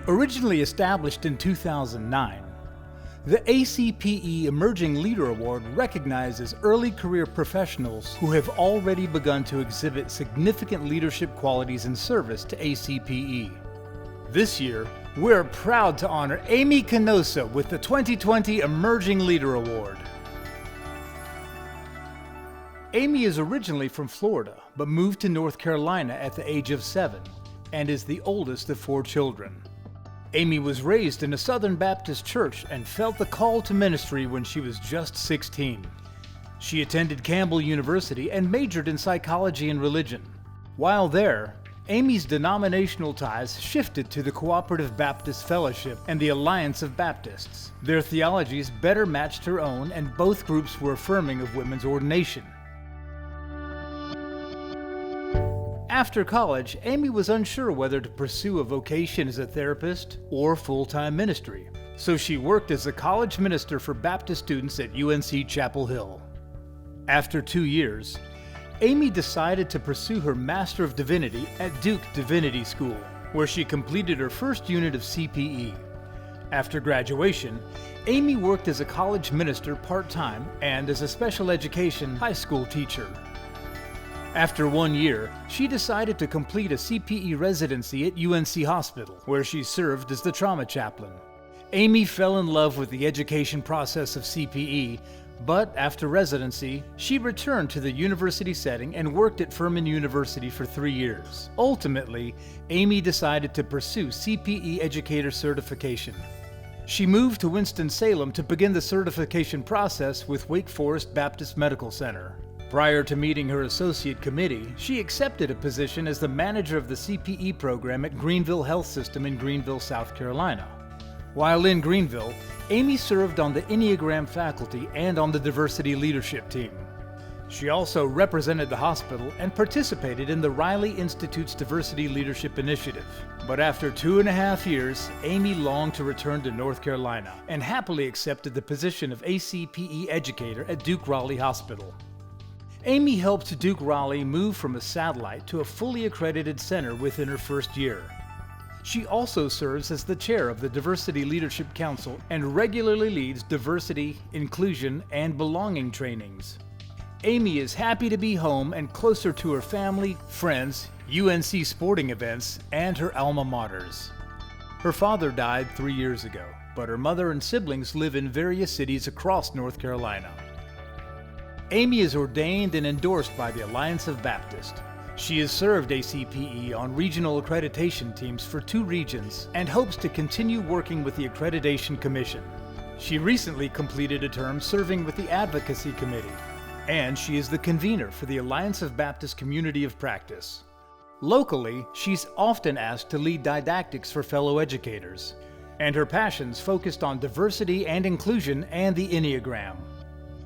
Originally established in 2009, the ACPE Emerging Leader Award recognizes early career professionals who have already begun to exhibit significant leadership qualities in service to ACPE. This year, we're proud to honor Amy Canosa with the 2020 Emerging Leader Award. Amy is originally from Florida, but moved to North Carolina at the age of 7 and is the oldest of 4 children. Amy was raised in a Southern Baptist church and felt the call to ministry when she was just 16. She attended Campbell University and majored in psychology and religion. While there, Amy's denominational ties shifted to the Cooperative Baptist Fellowship and the Alliance of Baptists. Their theologies better matched her own, and both groups were affirming of women's ordination. After college, Amy was unsure whether to pursue a vocation as a therapist or full-time ministry, so she worked as a college minister for Baptist students at UNC Chapel Hill. After 2 years, Amy decided to pursue her Master of Divinity at Duke Divinity School, where she completed her first unit of CPE. After graduation, Amy worked as a college minister part-time and as a special education high school teacher. After 1 year, she decided to complete a CPE residency at UNC Hospital, where she served as the trauma chaplain. Amy fell in love with the education process of CPE, but after residency, she returned to the university setting and worked at Furman University for 3 years. Ultimately, Amy decided to pursue CPE educator certification. She moved to Winston-Salem to begin the certification process with Wake Forest Baptist Medical Center. Prior to meeting her associate committee, she accepted a position as the manager of the CPE program at Greenville Health System in Greenville, South Carolina. While in Greenville, Amy served on the Enneagram faculty and on the diversity leadership team. She also represented the hospital and participated in the Riley Institute's Diversity Leadership Initiative. But after 2.5 years, Amy longed to return to North Carolina and happily accepted the position of ACPE educator at Duke Raleigh Hospital. Amy helped Duke Raleigh move from a satellite to a fully accredited center within her first year. She also serves as the chair of the Diversity Leadership Council and regularly leads diversity, inclusion, and belonging trainings. Amy is happy to be home and closer to her family, friends, UNC sporting events, and her alma maters. Her father died 3 years ago, but her mother and siblings live in various cities across North Carolina. Amy is ordained and endorsed by the Alliance of Baptists. She has served ACPE on regional accreditation teams for 2 regions and hopes to continue working with the Accreditation Commission. She recently completed a term serving with the Advocacy Committee, and she is the convener for the Alliance of Baptist Community of Practice. Locally, she's often asked to lead didactics for fellow educators, and her passions focused on diversity and inclusion and the Enneagram.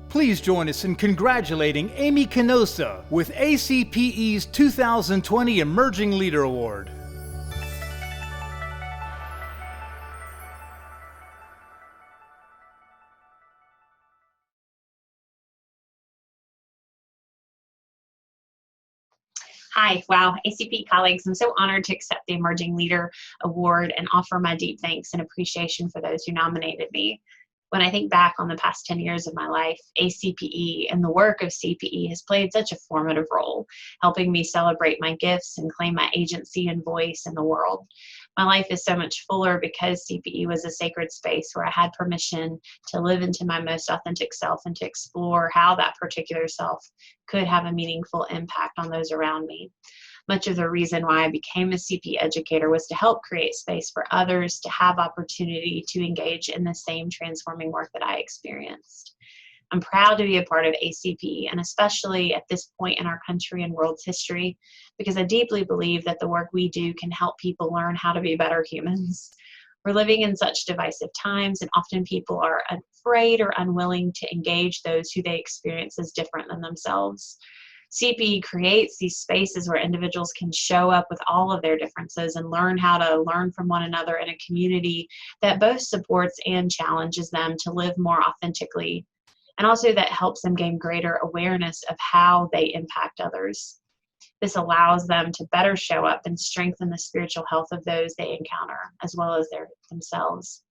Please join us in congratulating Amy Canosa with ACPE's 2020 Emerging Leader Award. Hi, wow, ACPE colleagues, I'm so honored to accept the Emerging Leader Award and offer my deep thanks and appreciation for those who nominated me. When I think back on the past 10 years of my life, ACPE and the work of CPE has played such a formative role, helping me celebrate my gifts and claim my agency and voice in the world. My life is so much fuller because CPE was a sacred space where I had permission to live into my most authentic self and to explore how that particular self could have a meaningful impact on those around me. Much of the reason why I became a CPE educator was to help create space for others to have opportunity to engage in the same transforming work that I experienced. I'm proud to be a part of ACPE, and especially at this point in our country and world's history, because I deeply believe that the work we do can help people learn how to be better humans. We're living in such divisive times, and often people are afraid or unwilling to engage those who they experience as different than themselves. CPE creates these spaces where individuals can show up with all of their differences and learn how to learn from one another in a community that both supports and challenges them to live more authentically, and also that helps them gain greater awareness of how they impact others. This allows them to better show up and strengthen the spiritual health of those they encounter, as well as themselves.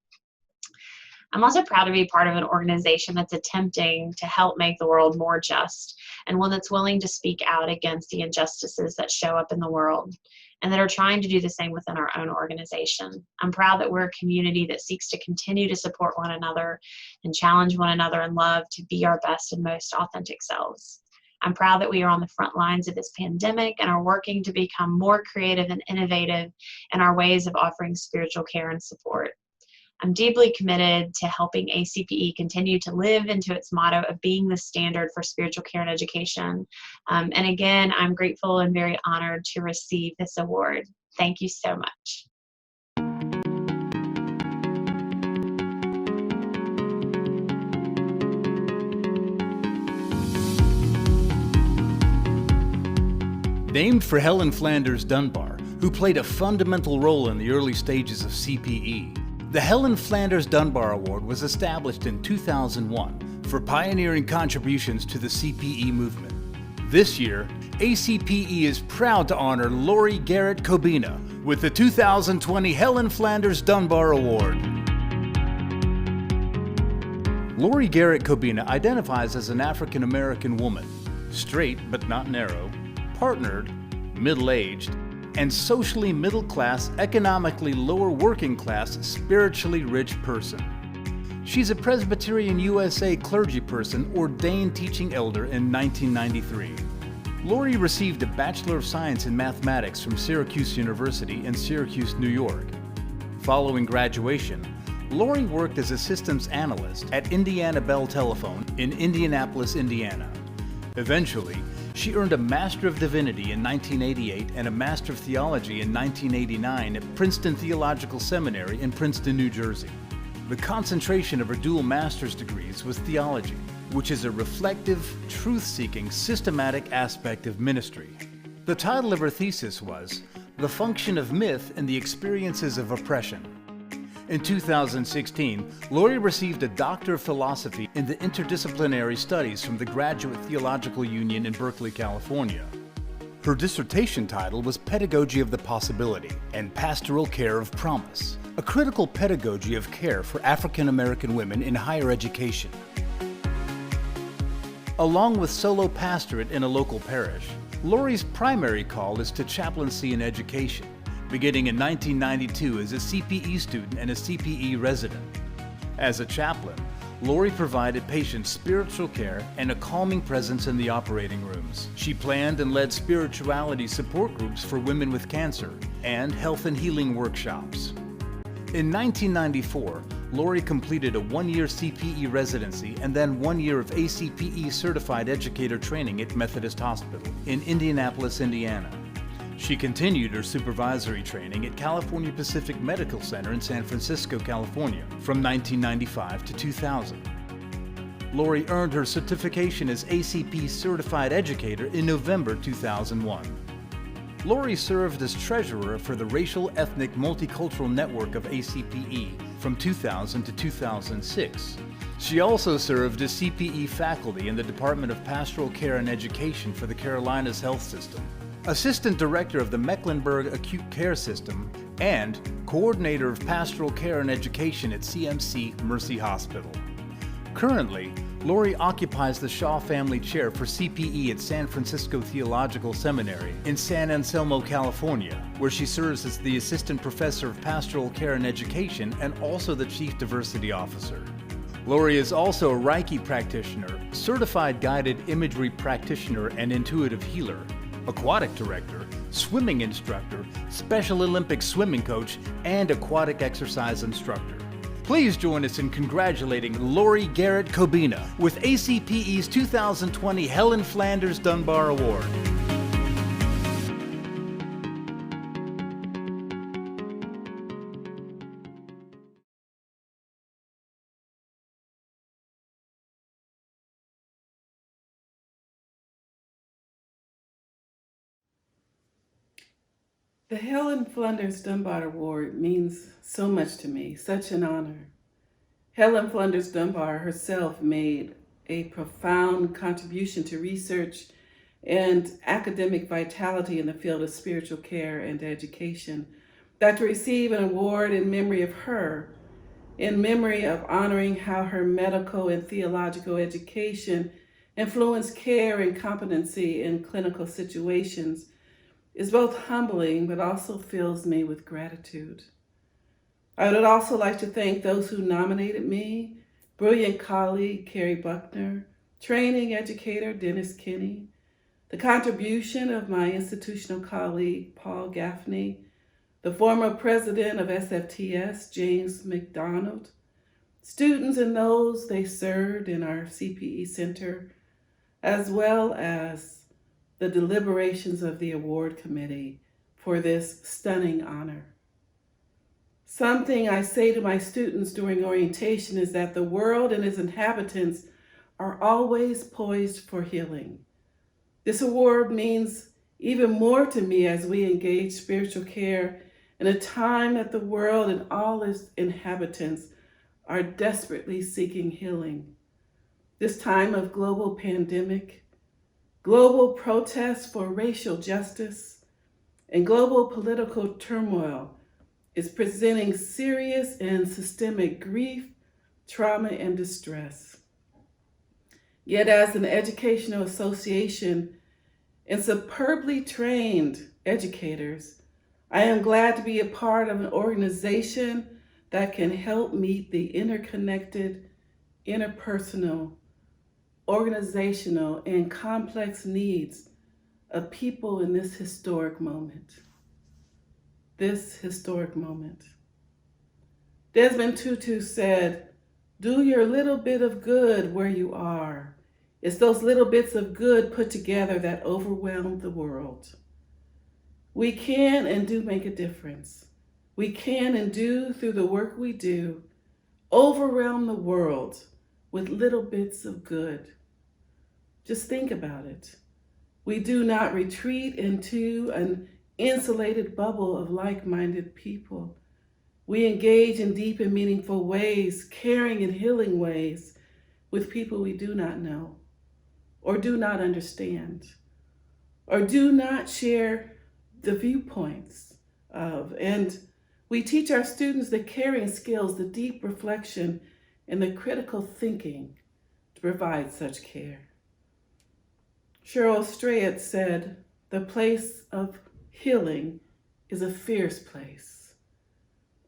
I'm also proud to be part of an organization that's attempting to help make the world more just, and one that's willing to speak out against the injustices that show up in the world, and that are trying to do the same within our own organization. I'm proud that we're a community that seeks to continue to support one another and challenge one another in love to be our best and most authentic selves. I'm proud that we are on the front lines of this pandemic and are working to become more creative and innovative in our ways of offering spiritual care and support. I'm deeply committed to helping ACPE continue to live into its motto of being the standard for spiritual care and education. And again, I'm grateful and very honored to receive this award. Thank you so much. Named for Helen Flanders Dunbar, who played a fundamental role in the early stages of CPE, the Helen Flanders Dunbar Award was established in 2001 for pioneering contributions to the CPE movement. This year, ACPE is proud to honor Laurie Garrett-Cobbina with the 2020 Helen Flanders Dunbar Award. Laurie Garrett-Cobbina identifies as an African American woman, straight but not narrow, partnered, middle-aged, and socially middle-class, economically lower working class, spiritually rich person. She's a Presbyterian USA clergy person ordained teaching elder in 1993. Laurie received a Bachelor of Science in Mathematics from Syracuse University in Syracuse, New York. Following graduation, Laurie worked as a systems analyst at Indiana Bell Telephone in Indianapolis, Indiana. Eventually, she earned a Master of Divinity in 1988 and a Master of Theology in 1989 at Princeton Theological Seminary in Princeton, New Jersey. The concentration of her dual master's degrees was theology, which is a reflective, truth-seeking, systematic aspect of ministry. The title of her thesis was The Function of Myth and the Experiences of Oppression. In 2016, Laurie received a Doctor of Philosophy in the Interdisciplinary Studies from the Graduate Theological Union in Berkeley, California. Her dissertation title was Pedagogy of the Possibility and Pastoral Care of Promise, a critical pedagogy of care for African American women in higher education. Along with solo pastorate in a local parish, Laurie's primary call is to chaplaincy and education, beginning in 1992 as a CPE student and a CPE resident. As a chaplain, Laurie provided patients spiritual care and a calming presence in the operating rooms. She planned and led spirituality support groups for women with cancer and health and healing workshops. In 1994, Laurie completed a one-year CPE residency and then 1 year of ACPE certified educator training at Methodist Hospital in Indianapolis, Indiana. She continued her supervisory training at California Pacific Medical Center in San Francisco, California, from 1995 to 2000. Laurie earned her certification as ACP Certified Educator in November 2001. Laurie served as treasurer for the Racial Ethnic Multicultural Network of ACPE from 2000 to 2006. She also served as CPE faculty in the Department of Pastoral Care and Education for the Carolinas Health System, Assistant Director of the Mecklenburg Acute Care System, and Coordinator of Pastoral Care and Education at CMC Mercy Hospital. Currently, Laurie occupies the Shaw Family Chair for CPE at San Francisco Theological Seminary in San Anselmo, California, where she serves as the Assistant Professor of Pastoral Care and Education and also the Chief Diversity Officer. Laurie is also a Reiki practitioner, Certified Guided Imagery Practitioner and Intuitive Healer, aquatic director, swimming instructor, Special Olympics swimming coach, and aquatic exercise instructor. Please join us in congratulating Laurie Garrett-Cobbina with ACPE's 2020 Helen Flanders Dunbar Award. The Helen Flanders Dunbar Award means so much to me, such an honor. Helen Flanders Dunbar herself made a profound contribution to research, and academic vitality in the field of spiritual care and education, that to receive an award in memory of her, in memory of honoring how her medical and theological education influenced care and competency in clinical situations, is both humbling but also fills me with gratitude. I would also like to thank those who nominated me, brilliant colleague Carrie Buckner, training educator Dennis Kinney, the contribution of my institutional colleague Paul Gaffney, the former president of SFTS, James McDonald, students and those they served in our CPE Center, as well as the deliberations of the award committee for this stunning honor. Something I say to my students during orientation is that the world and its inhabitants are always poised for healing. This award means even more to me as we engage spiritual care in a time that the world and all its inhabitants are desperately seeking healing. This time of global pandemic, global protests for racial justice, and global political turmoil is presenting serious and systemic grief, trauma, and distress. Yet as an educational association and superbly trained educators, I am glad to be a part of an organization that can help meet the interconnected, interpersonal, organizational, and complex needs of people in this historic moment. Desmond Tutu said, "Do your little bit of good where you are. It's those little bits of good put together that overwhelm the world." We can and do make a difference. We can and do, through the work we do, overwhelm the world with little bits of good. Just think about it. We do not retreat into an insulated bubble of like-minded people. We engage in deep and meaningful ways, caring and healing ways with people we do not know, or do not understand, or do not share the viewpoints of. And we teach our students the caring skills, the deep reflection, and the critical thinking to provide such care. Cheryl Strayed said, "The place of healing is a fierce place."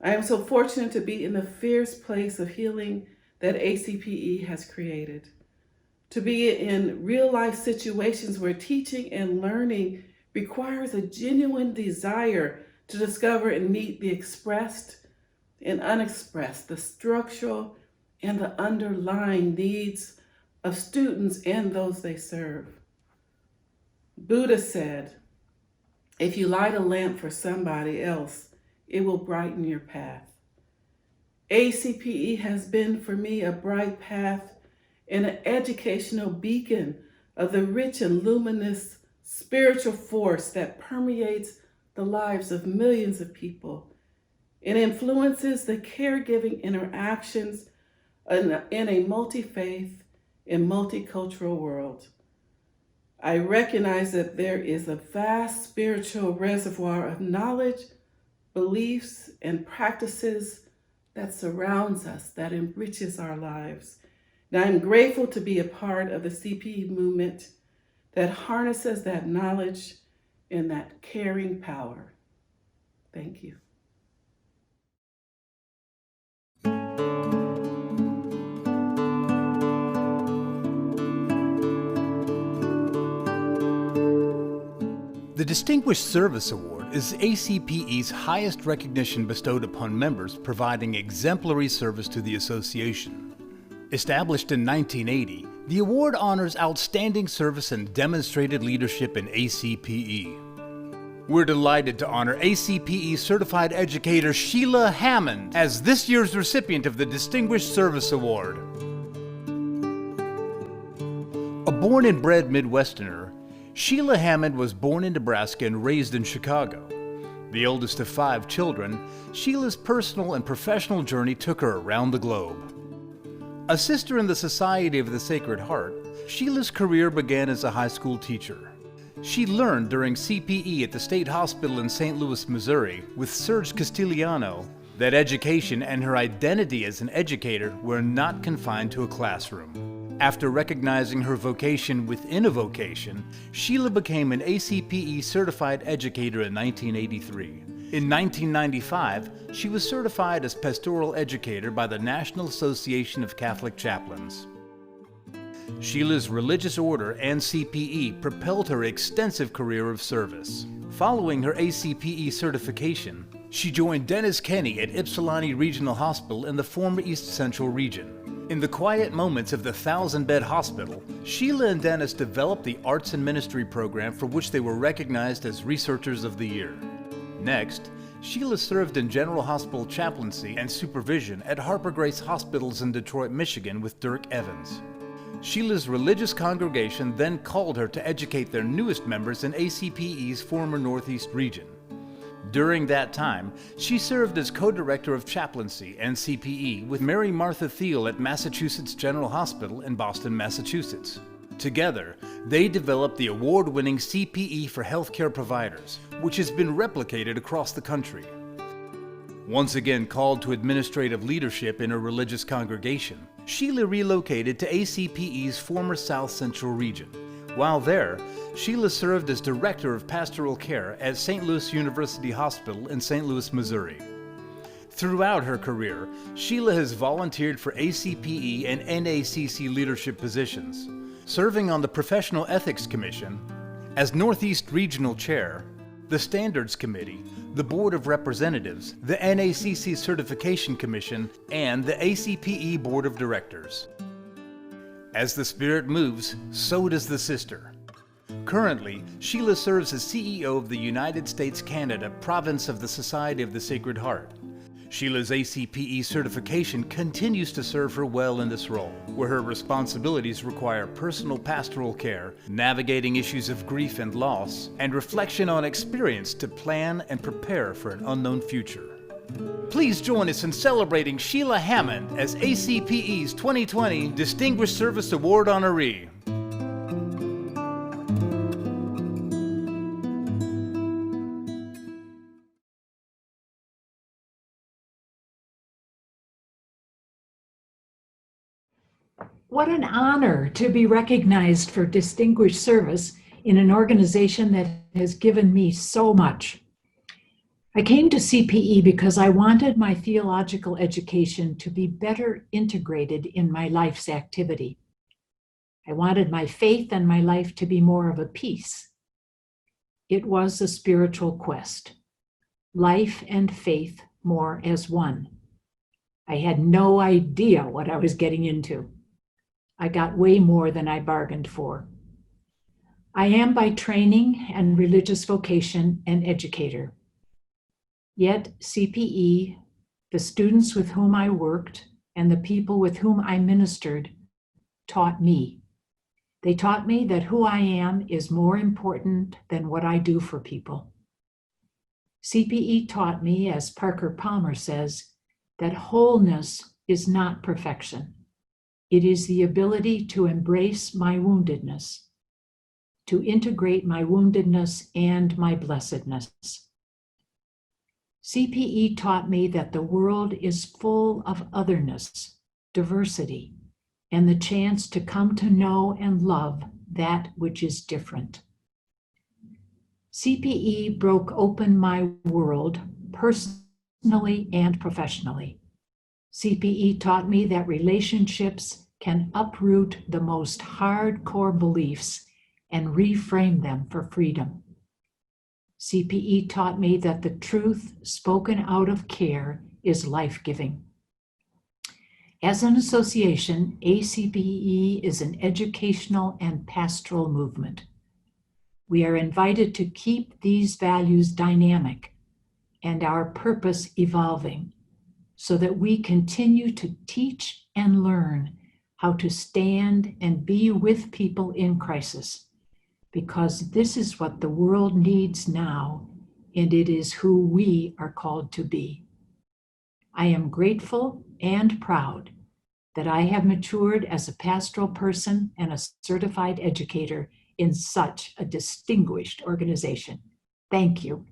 I am so fortunate to be in the fierce place of healing that ACPE has created. To be in real life situations where teaching and learning requires a genuine desire to discover and meet the expressed and unexpressed, the structural and the underlying needs of students and those they serve. Buddha said, "If you light a lamp for somebody else, it will brighten your path." ACPE has been for me a bright path and an educational beacon of the rich and luminous spiritual force that permeates the lives of millions of people and influences the caregiving interactions in a multi-faith and multicultural world. I recognize that there is a vast spiritual reservoir of knowledge, beliefs, and practices that surrounds us, that enriches our lives. And I'm grateful to be a part of the CPE movement that harnesses that knowledge and that caring power. Thank you. The Distinguished Service Award is ACPE's highest recognition bestowed upon members providing exemplary service to the association. Established in 1980, the award honors outstanding service and demonstrated leadership in ACPE. We're delighted to honor ACPE certified educator Sheila Hammond as this year's recipient of the Distinguished Service Award. A born and bred Midwesterner, Sheila Hammond was born in Nebraska and raised in Chicago. The oldest of 5 children, Sheila's personal and professional journey took her around the globe. A sister in the Society of the Sacred Heart, Sheila's career began as a high school teacher. She learned during CPE at the State Hospital in St. Louis, Missouri, with Serge Castigliano, that education and her identity as an educator were not confined to a classroom. After recognizing her vocation within a vocation, Sheila became an ACPE certified educator in 1983. In 1995, she was certified as pastoral educator by the National Association of Catholic Chaplains. Sheila's religious order and CPE propelled her extensive career of service. Following her ACPE certification, she joined Dennis Kenny at Ypsilanti Regional Hospital in the former East Central region. In the quiet moments of the 1,000-bed hospital, Sheila and Dennis developed the Arts and Ministry program for which they were recognized as Researchers of the Year. Next, Sheila served in General Hospital chaplaincy and supervision at Harper Grace Hospitals in Detroit, Michigan with Dirk Evans. Sheila's religious congregation then called her to educate their newest members in ACPE's former Northeast region. During that time, she served as co-director of chaplaincy and CPE with Mary Martha Thiel at Massachusetts General Hospital in Boston, Massachusetts. Together, they developed the award-winning CPE for healthcare providers, which has been replicated across the country. Once again called to administrative leadership in her religious congregation, Sheila relocated to ACPE's former South Central region. While there, Sheila served as Director of Pastoral Care at St. Louis University Hospital in St. Louis, Missouri. Throughout her career, Sheila has volunteered for ACPE and NACC leadership positions, serving on the Professional Ethics Commission, as Northeast Regional Chair, the Standards Committee, the Board of Representatives, the NACC Certification Commission, and the ACPE Board of Directors. As the Spirit moves, so does the sister. Currently, Sheila serves as CEO of the United States-Canada Province of the Society of the Sacred Heart. Sheila's ACPE certification continues to serve her well in this role, where her responsibilities require personal pastoral care, navigating issues of grief and loss, and reflection on experience to plan and prepare for an unknown future. Please join us in celebrating Sheila Hammond as ACPE's 2020 Distinguished Service Award honoree. What an honor to be recognized for distinguished service in an organization that has given me so much. I came to CPE because I wanted my theological education to be better integrated in my life's activity. I wanted my faith and my life to be more of a piece. It was a spiritual quest, life and faith more as one. I had no idea what I was getting into. I got way more than I bargained for. I am by training and religious vocation an educator. Yet CPE, the students with whom I worked, and the people with whom I ministered taught me. They taught me that who I am is more important than what I do for people. CPE taught me, as Parker Palmer says, that wholeness is not perfection. It is the ability to embrace my woundedness, to integrate my woundedness and my blessedness. CPE taught me that the world is full of otherness, diversity, and the chance to come to know and love that which is different. CPE broke open my world personally and professionally. CPE taught me that relationships can uproot the most hardcore beliefs and reframe them for freedom. CPE taught me that the truth spoken out of care is life-giving. As an association, ACPE is an educational and pastoral movement. We are invited to keep these values dynamic and our purpose evolving, so that we continue to teach and learn how to stand and be with people in crisis, because this is what the world needs now, and it is who we are called to be. I am grateful and proud that I have matured as a pastoral person and a certified educator in such a distinguished organization. Thank you.